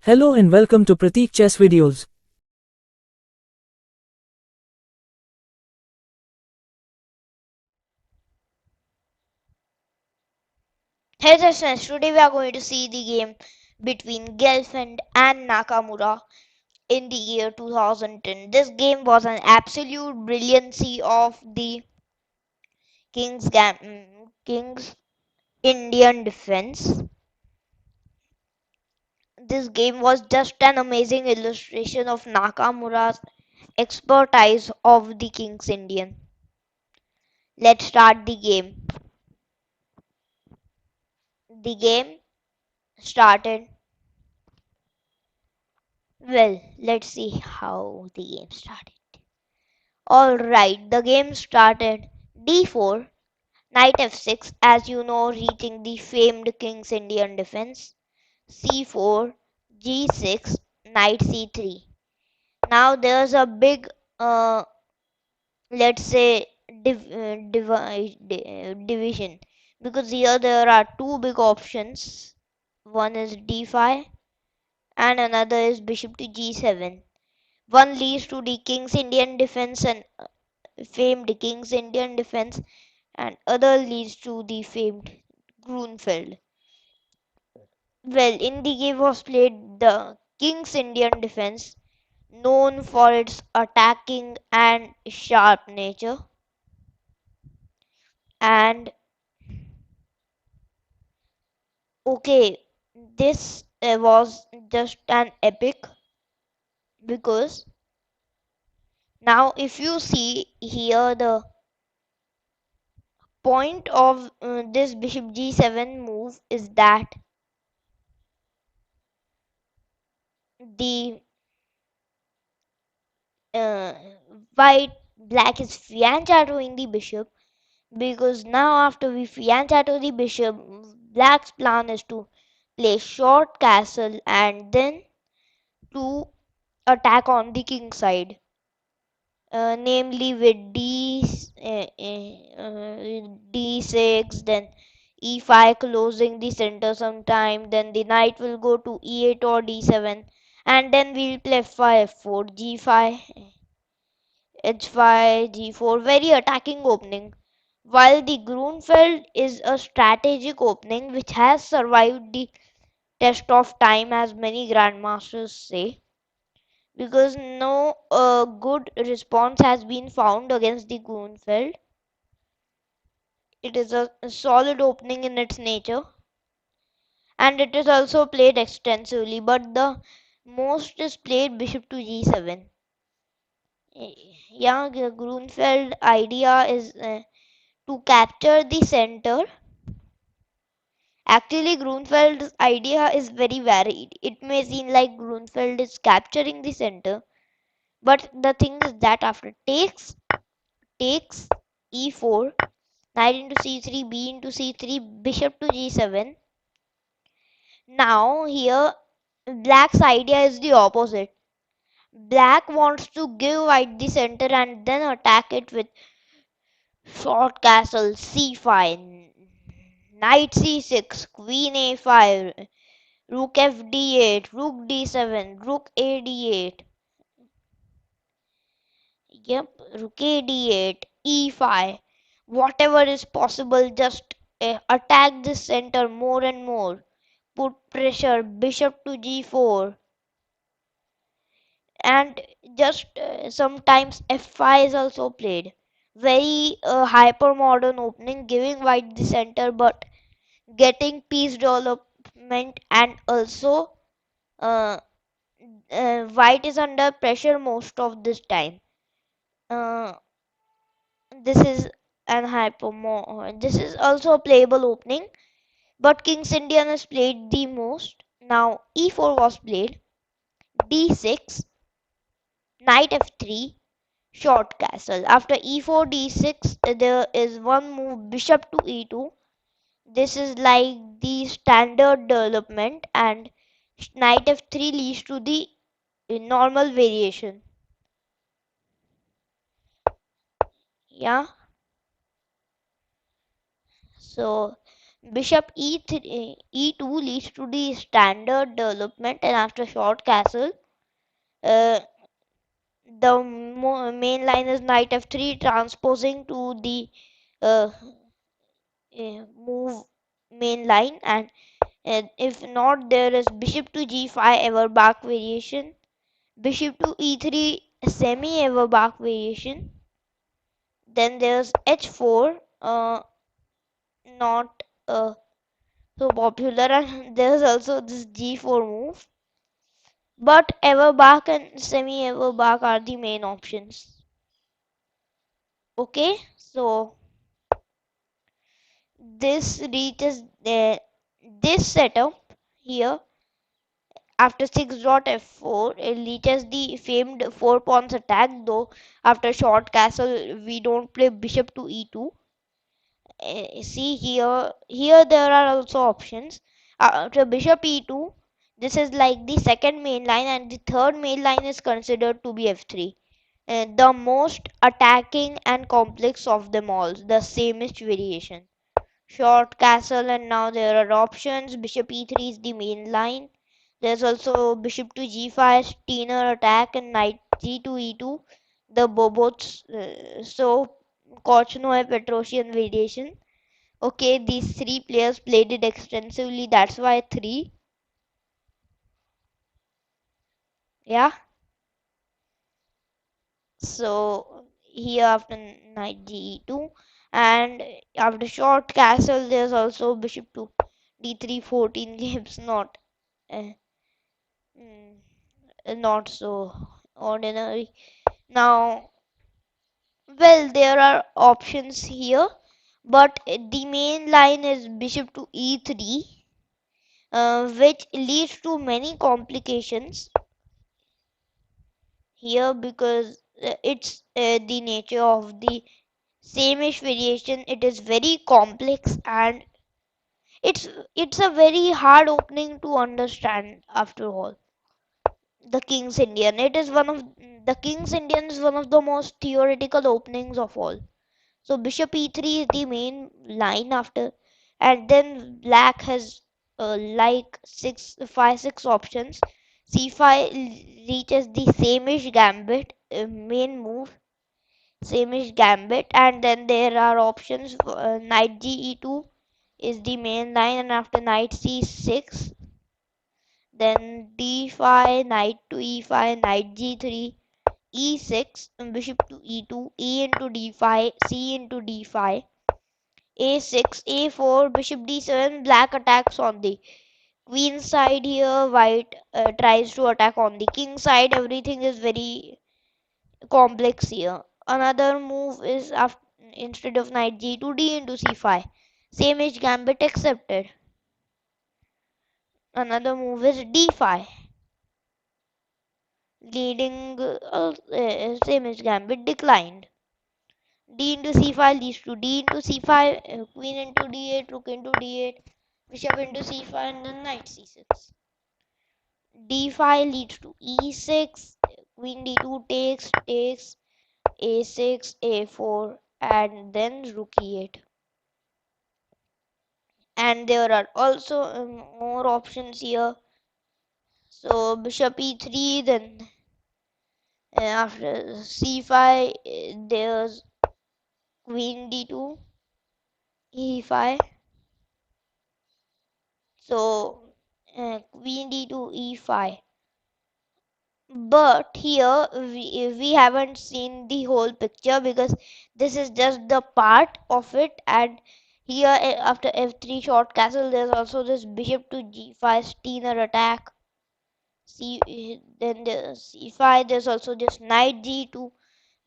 Hello and welcome to Prateek Chess Videos. Hey listeners, today we are going to see the game between Gelfand and Nakamura in the year 2010. This game was an absolute brilliancy of the King's Indian defense. This game was just an amazing illustration of Nakamura's expertise of the King's Indian. Let's start the game. The game started. Well, let's see how the game started. Alright, the game started. D4, knight f6, as you know, reaching the famed King's Indian defense. C4, g6, knight c3. Now there's a big, let's say, division, because here there are two big options. One is d5 and another is bishop to g7. One leads to the King's Indian defense and famed King's Indian defense, and other leads to the famed Grunfeld. Well, in the game was played the King's Indian defense, known for its attacking and sharp nature, and okay, this was just an epic because now if you see here the point of this bishop g7 move is that the uh, white black is fianchettoing the bishop, because now after we fianchetto the bishop, black's plan is to play short castle and then to attack on the king side, namely with d6, then e5 closing the center sometime, then the knight will go to e8 or d7, and then we'll play f5 f4 g5 h5 g4, very attacking opening, while the Grunfeld is a strategic opening which has survived the test of time, as many grandmasters say, because no good response has been found against the Grunfeld. It is a solid opening in its nature, and it is also played extensively, but the most is played bishop to g7. Yeah, the Grunfeld idea is to capture the center. Actually, Grunfeld's idea is very varied. It may seem like Grunfeld is capturing the center, but the thing is that after takes e4, knight into c3, b into c3, bishop to g7. Now here black's idea is the opposite. Black wants to give white the center and then attack it with short castle c5, knight c6, queen a5, rook f d8, rook d7, rook a d8. Yep, rook a d8, e5. Whatever is possible, just attack the center more and more. Put pressure, bishop to g4, and just sometimes f5 is also played. Very hyper modern opening, giving white the center but getting piece development, and also uh, white is under pressure most of this time. Uh, this is an this is also a playable opening, but King's Indian is played the most. Now e4 was played, d6, knight f3, short castle. After e4 d6, there is one move, bishop to e2. This is like the standard development, and knight f3 leads to the normal variation. Yeah, so Bishop e3, e2 leads to the standard development, and after short castle, uh, the main line is knight f3 transposing to the uh, move main line, and if not, there is bishop to g5 ever back variation, bishop to e3 semi ever back variation, then there's h4, not so popular, and there's also this g4 move, but ever back and semi ever back are the main options. Okay, so this reaches this setup here. After 6.f4, it reaches the famed 4 pawns attack, though after short castle we don't play bishop to e2. See here there are also options. After bishop e2, this is like the second main line, and the third main line is considered to be f3. The most attacking and complex of them all, the samest variation. Short castle, and now there are options. Bishop e3 is the main line. There's also bishop to g5, Steiner attack, and knight g to e2. The bobots, so Korchnoi Petrosian variation. Okay, these three players played it extensively. That's why three. Yeah. So here after knight g2, and after short castle, there's also bishop to d3, 14 games. Uh, mm, not so ordinary. Now, well, there are options here, but the main line is bishop to e3, which leads to many complications here, because it's the nature of the same-ish variation. It is very complex, and it's it's a very hard opening to understand after all. The King's Indian. It is one of the King's Indian is one of the most theoretical openings of all. So bishop e3 is the main line after, and then black has like 6 options. c5 reaches the same-ish gambit, main move, same-ish gambit, and then there are options. Knight ge2 is the main line, and after knight c6, then d5, knight to e5, knight g3, e6, bishop to e2, e into d5, c into d5, a6, a4, bishop d7. Black attacks on the queen side here. White tries to attack on the king side. Everything is very complex here. Another move is after, instead of knight g2, d into c5. Same age gambit accepted. Another move is d5, leading same age gambit declined. D into c5 leads to d into c5, queen into d8, rook into d8, bishop into c5, and then knight c6. d5 leads to e6, queen d2 takes, a6, a4, and then rook e8. And there are also more options here. So bishop e3, then after c5, there's queen d2, e5. So queen d2, e5. But here we haven't seen the whole picture, because this is just the part of it. And here after f3 short castle, there's also this bishop to g5 Steiner attack. Then the c5, there's also this knight g2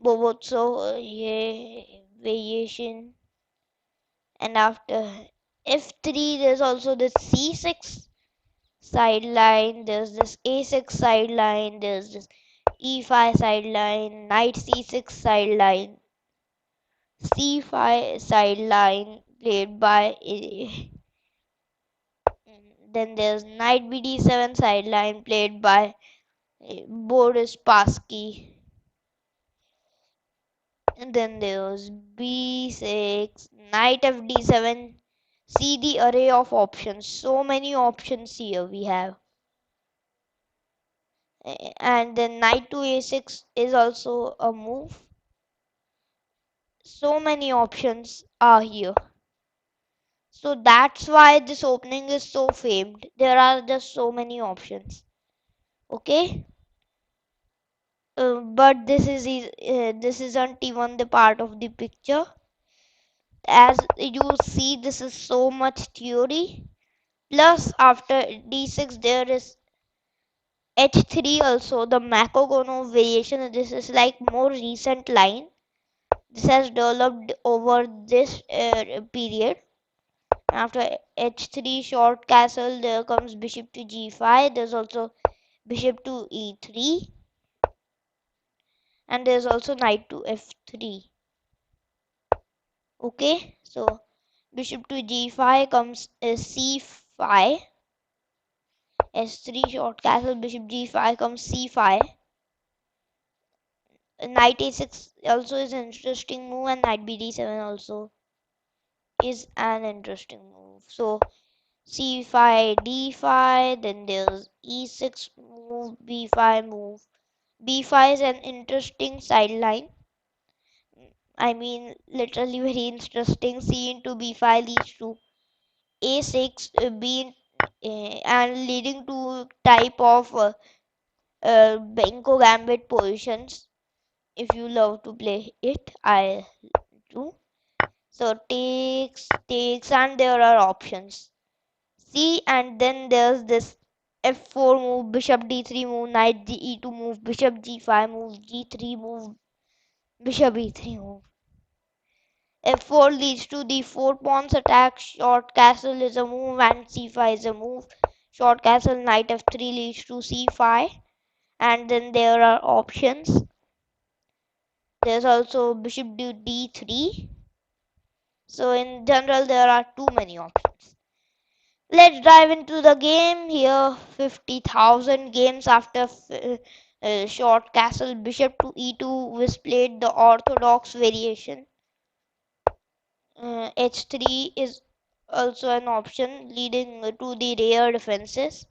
Bobotso variation. And after f3, there's also this c6 sideline, there's this a6 sideline, there's this e5 sideline, knight c6 sideline, c5 sideline played by then there's knight bd7 sideline played by Boris Pasky, and then there's b6, knight fd7 See the array of options. So many options here we have. And then knight to a6 is also a move. So many options are here. So that's why this opening is so famed. There are just so many options. Okay? But this isn't even the part of the picture. As you see, this is so much theory. Plus, after d6, there is h3 also, the Makogono variation. This is like more recent line. This has developed over this period. After h3 short castle, there comes bishop to g5. There's also bishop to e3. And there's also knight to f3. Okay, so bishop to g5 comes c5. s3 short castle, bishop g5 comes c5. Knight a6 also is an interesting move, and knight bd7 also is an interesting move. So c5 d5, then there's e6 move, b5 move. b5 is an interesting sideline. I mean, literally very interesting. C into b5 leads to a6, and leading to type of Benko Gambit positions. If you love to play it, I do. So takes, and there are options. See, and then there's this f4 move, bishop d3 move, knight e2 move, bishop g5 move, g3 move, bishop e3 move. f4 leads to the 4 pawns attack, short castle is a move, and c5 is a move. Short castle, knight f3 leads to c5, and then there are options. There's also bishop to d3. So in general, there are too many options. Let's dive into the game here. 50,000 games after short castle, bishop to e2 was played the orthodox variation. h3 is also an option leading to the rare defenses.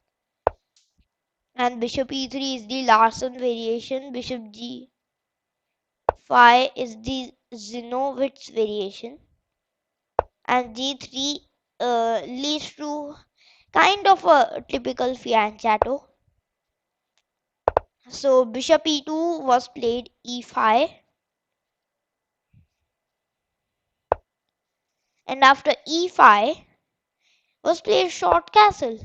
And bishop e3 is the Larsen variation. Bishop g5 is the Zinovich variation. And g3 leads to kind of a typical fianchetto. So bishop e2 was played e5. And after e5 was played short castle.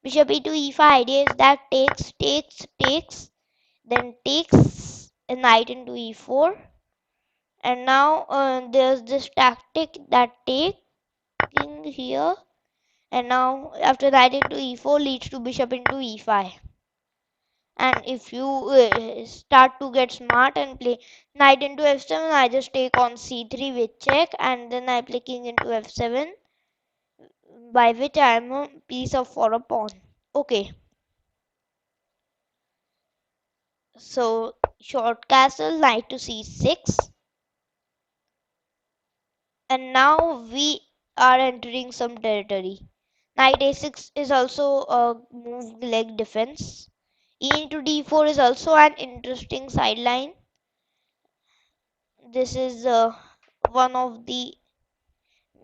Bishop e2 e5 idea is that takes, then takes a knight into e4. And now there's this tactic that taking here. And now after knight into e4 leads to bishop into e5. And if you start to get smart and play knight into f7, I just take on c3 with check, and then I play king into f7, by which I am a piece of for a pawn. Okay, so short castle, knight to c6, and now we are entering some territory. Knight a6 is also a move leg defense. E into d4 is also an interesting sideline. This is one of the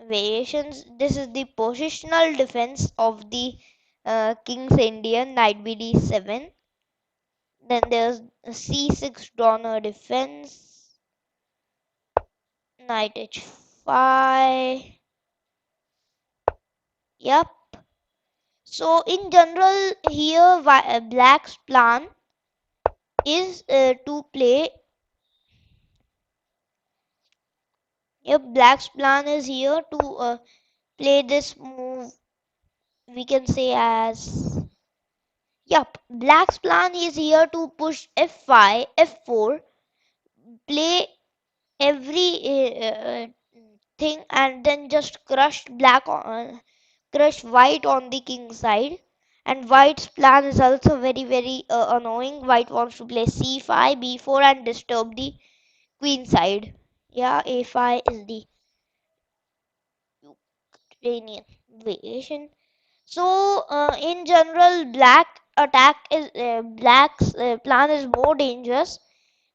variations. This is the positional defense of the King's Indian, knight bd7. Then there's c6 donor defense, knight h5. Yep. So in general here black's plan is to play. Yep, black's plan is here to play this move. We can say as, yep, black's plan is here to push f5, f4, play every thing, and then just crush white on the king side. And white's plan is also very annoying. White wants to play c5, b4, and disturb the queen side. Yeah, a5 is the Mediterranean variation. So, in general, black's plan is more dangerous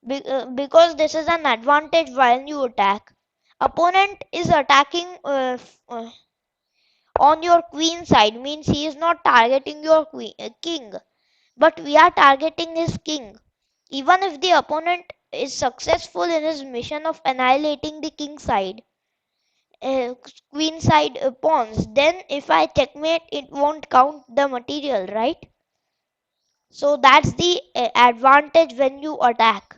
because this is an advantage while you attack. Opponent is attacking on your queen side, means he is not targeting your king, but we are targeting his king. Even if the opponent is successful in his mission of annihilating the king side, uh, queen side pawns, then if I checkmate, it won't count the material, right? So that's the advantage when you attack.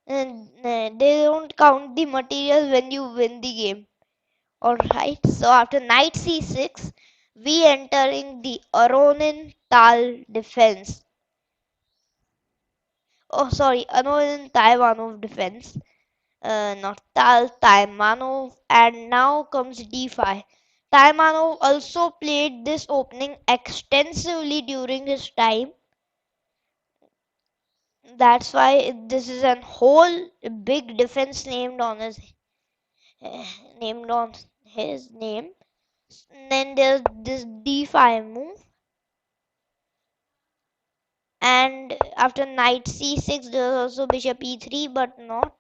And they don't count the material when you win the game. Alright, so after knight c6, we entering the Aronin Tal defense. Oh, sorry, Aronin Taiwanov defense. Not Tal, Taimanov, and now comes d5. Taimanov also played this opening extensively during his time. That's why this is a whole big defense uh, named on his name. Then there's this d5 move, and after knight c6 there's also bishop e3, but not.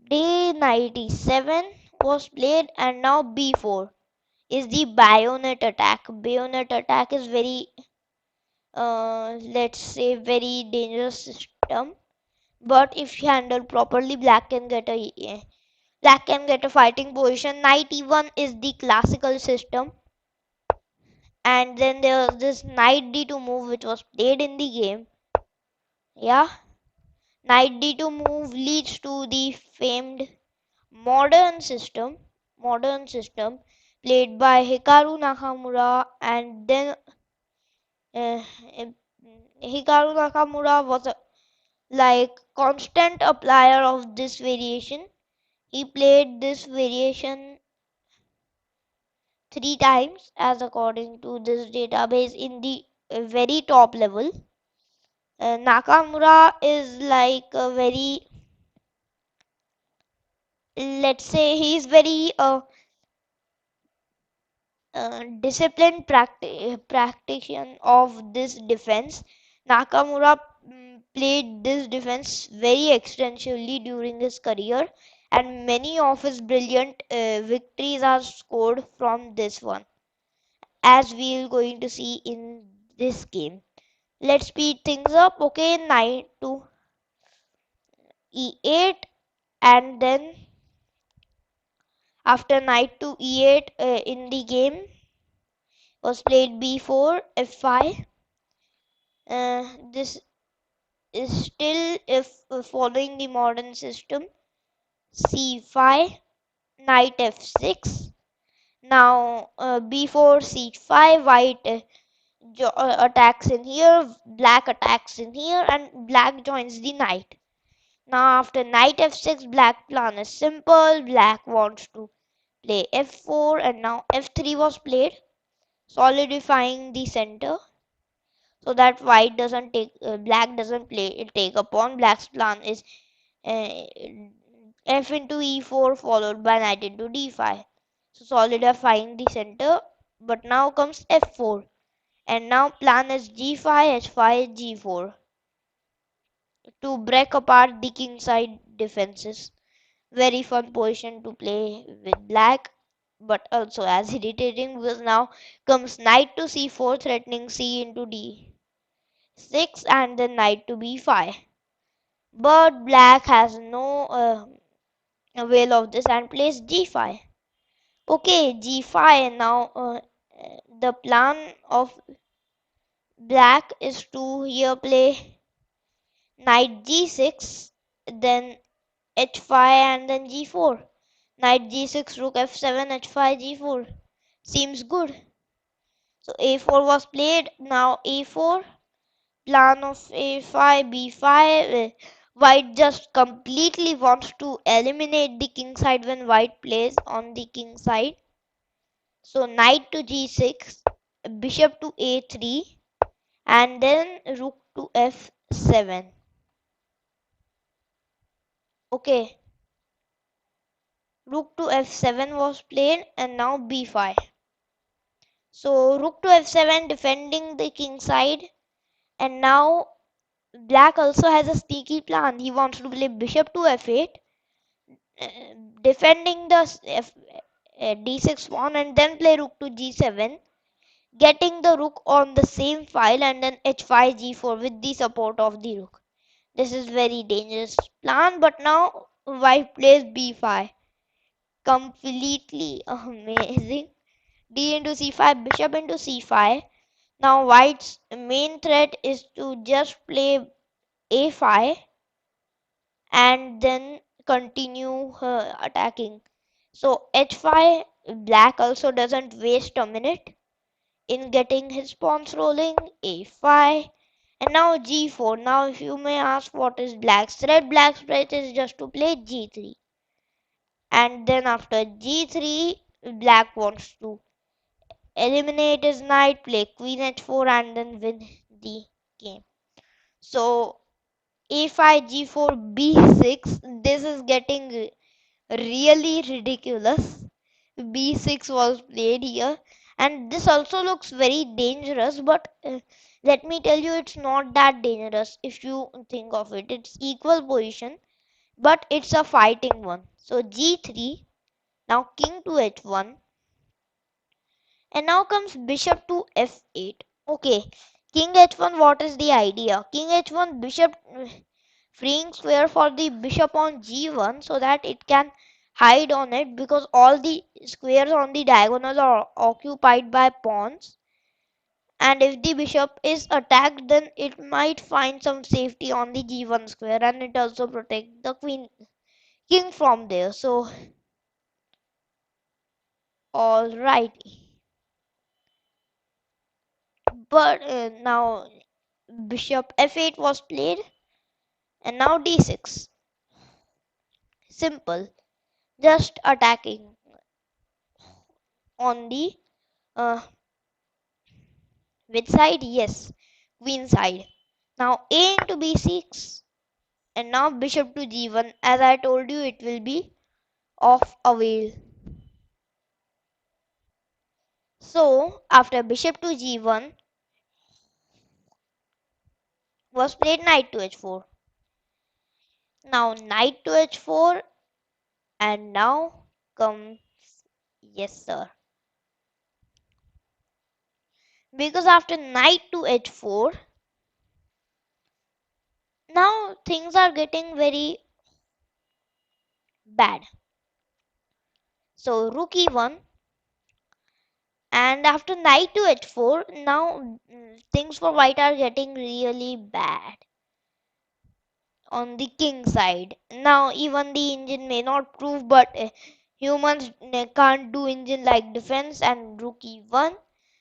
Day knight e7 was played, and now b4 is the bayonet attack. Bayonet attack is very, let's say, very dangerous system. But if handled properly, black can get a fighting position. Knight e1 is the classical system, and then there's this knight d2 move which was played in the game. Yeah, knight d2 move leads to the famed modern system, modern system played by Hikaru Nakamura, and then uh, Hikaru Nakamura was a like constant applier of this variation. He played this variation 3 times as according to this database in the very top level. Nakamura is like a very, let's say, he's very disciplined practitioner of this defense. Nakamura played this defense very extensively during his career, and many of his brilliant victories are scored from this one, as we are going to see in this game. Let's speed things up. Okay, knight to e8, and then after knight to e8 in the game was played b4, f5. This is still if following the modern system. c5, knight f6. Now b4, c5, white attacks in here, black attacks in here, and black joins the knight. Now after knight f6, black plan is simple. Black wants to play f4, and now f3 was played, solidifying the center so that white doesn't take black doesn't take a pawn. Black's plan is uh, f into e4 followed by knight into d5, so solidifying the center. But now comes f4, and now plan is g5, h5, g4 to break apart the king side defenses. Very fun position to play with black, but also as irritating, because now comes knight to c4 threatening c into d6, and then knight to b5. But black has no avail of this and plays g5. Okay, g5. Now the plan of black is to here play knight g6, then h5, and then g4. Knight g6, rook f7, h5, g4. Seems good. So a4 was played. Now a4. Plan of a5, b5. White just completely wants to eliminate the king side when white plays on the king side. So knight to g6, bishop to a3, and then rook to f7. Okay. Rook to f7 was played, and now b5. So rook to f7 defending the king side, and now black also has a sneaky plan. He wants to play bishop to f8, uh, defending the d6 pawn, and then play rook to g7, getting the rook on the same file, and then h5 g4 with the support of the rook. This is very dangerous plan, but now white plays b5. Completely amazing. D into c5, bishop into c5. Now white's main threat is to just play a5 and then continue attacking. So h5, black also doesn't waste a minute in getting his pawns rolling. a5, and now g4. Now if you may ask what is black's threat, black's threat is just to play g3. And then after g3, black wants to eliminate his knight, play queen h4, and then win the game. So a5, g4, b6. This is getting really ridiculous. b6 was played here, and this also looks very dangerous, but let me tell you, it's not that dangerous if you think of it. It's equal position, but it's a fighting one. So g3, now king to h1, and now comes bishop to f8. Okay, king h1, what is the idea? King h1, bishop, freeing square for the bishop on g1 so that it can hide on it, because all the squares on the diagonal are occupied by pawns, and if the bishop is attacked, then it might find some safety on the g1 square, and it also protects the king from there. So all right, but now bishop f8 was played, and now d6. Simple, just attacking on the uh, which side? Yes, queen side. Now a into b6, and now bishop to g1. As I told you, it will be of avail. So after bishop to g1 was played knight to h4. Now knight to h4, and now comes, yes sir, because after knight to h4, now things are getting very bad. So rook e1, and after knight to h4, now things for white are getting really bad on the king side. Now even the engine may not prove, but humans can't do engine like defense, and rook e1.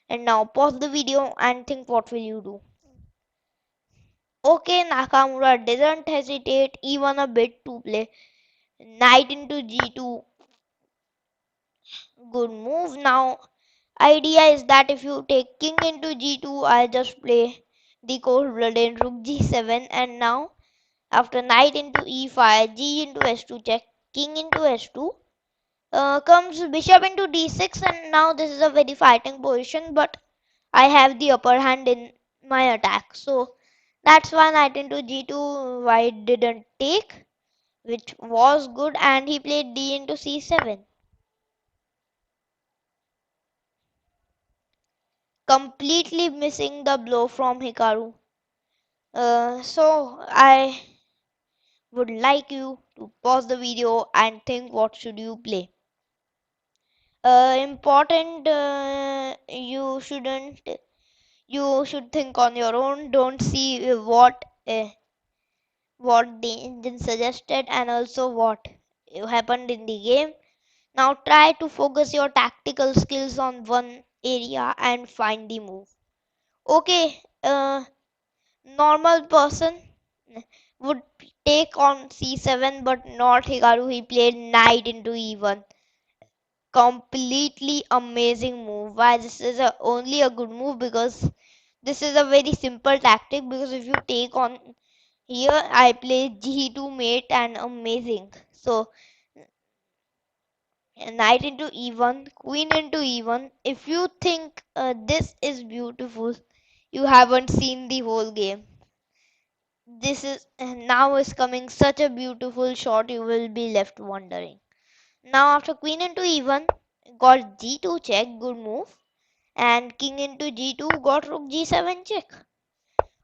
And now pause the video and think, what will you do? Okay, Nakamura didn't hesitate even a bit to play knight into g2. Good move. Now idea is that if you take king into g2, I'll just play the cold-blooded rook g7, and now after knight into e5, g into s2 check, king into s2, comes bishop into d6, and now this is a very fighting position, but I have the upper hand in my attack. So that's why knight into g2 white didn't take, which was good, and he played d into c7. Completely missing the blow from Hikaru. So I would like you to pause the video and think, what should you play. Important, you should think on your own. Don't see what the engine suggested and also what happened in the game. Now try to focus your tactical skills on one area and find the move. Okay, normal person would take on c7, but not Hikaru. He played knight into e1. Completely amazing move. Why this is only a good move? Because this is a very simple tactic. Because if you take on here, I play g2 mate and amazing. So Knight into e1, queen into e1. If you think this is beautiful, you haven't seen the whole game. This is now is coming such a beautiful shot, you will be left wondering. Now after queen into e1, got g2 check, good move. And king into g2, got rook g7 check.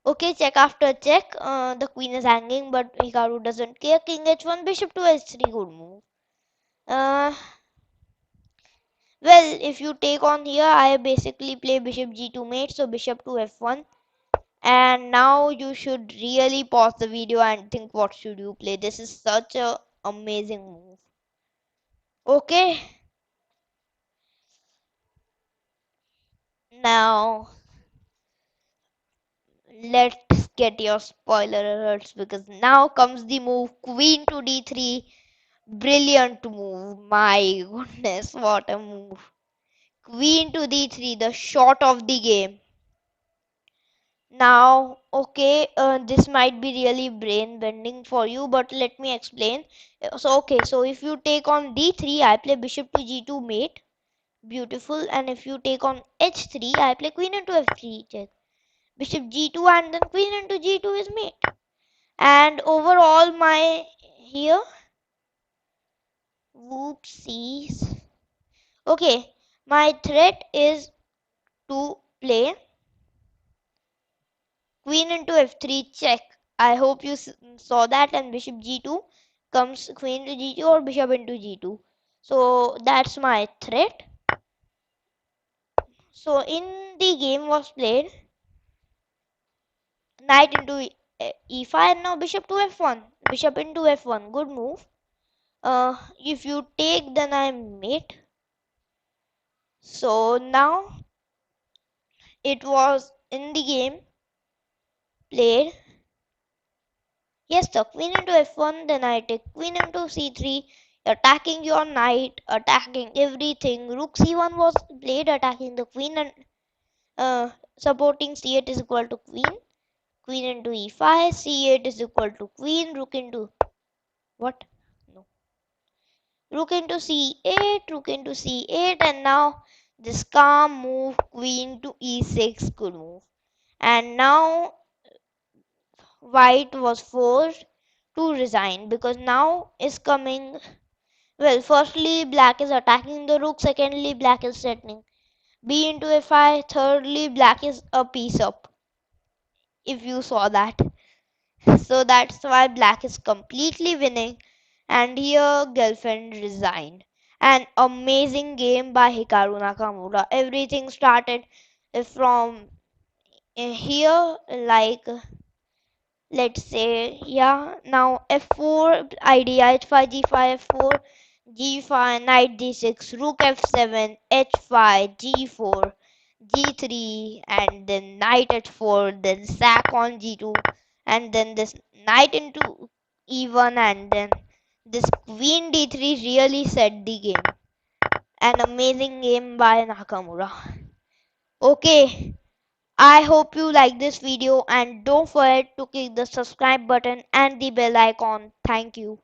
Okay, check after check. The queen is hanging, but Hikaru doesn't care. King h1, bishop to h3, good move. Uh, well, if you take on here, I basically play bishop g2 mate, so bishop to f1. And now you should really pause the video and think what should you play. This is such a amazing move. Okay, now let's get your spoiler alerts because now comes the move queen to d3. Brilliant move. My goodness, what a move. Queen to d3, the shot of the game. Now, okay, this might be really brain bending for you, but let me explain. So if you take on d3, I play bishop to g2 mate. Beautiful. And if you take on h3, I play queen into f3 check. Bishop g2 and then queen into g2 is mate. And overall, my here, whoopsies. Okay, my threat is to play queen into f3 check. I hope you saw that, and bishop g2 comes queen to g2 or bishop into g2. So that's my threat. So in the game was played knight into e5 and now bishop to f1. Bishop into f1, good move. If you take, then I mate. So now it was in the game played. Yes, the queen into f1, then I take queen into c3, attacking your knight, attacking everything. Rook c1 was played, attacking the queen and supporting c8 is equal to queen. Queen into e5, c8 is equal to queen, rook into what? No. Rook into c8, rook into c8, and now this calm move, queen to e6, good move. And now white was forced to resign because now is coming. Well, firstly, black is attacking the rook. Secondly, black is threatening b into f5. Thirdly, black is a piece up. If you saw that, so that's why black is completely winning. And here, Gelfand resigned. An amazing game by Hikaru Nakamura. Everything started from here, like let's say, yeah, now f4 idea h5 g5 f4 g5 knight d6 rook f7 h5 g4 g3 and then knight h4 then sack on g2 and then this knight into e1 and then this queen d3 really set the game. An amazing game by Nakamura. Okay, I hope you like this video and don't forget to click the subscribe button and the bell icon. Thank you.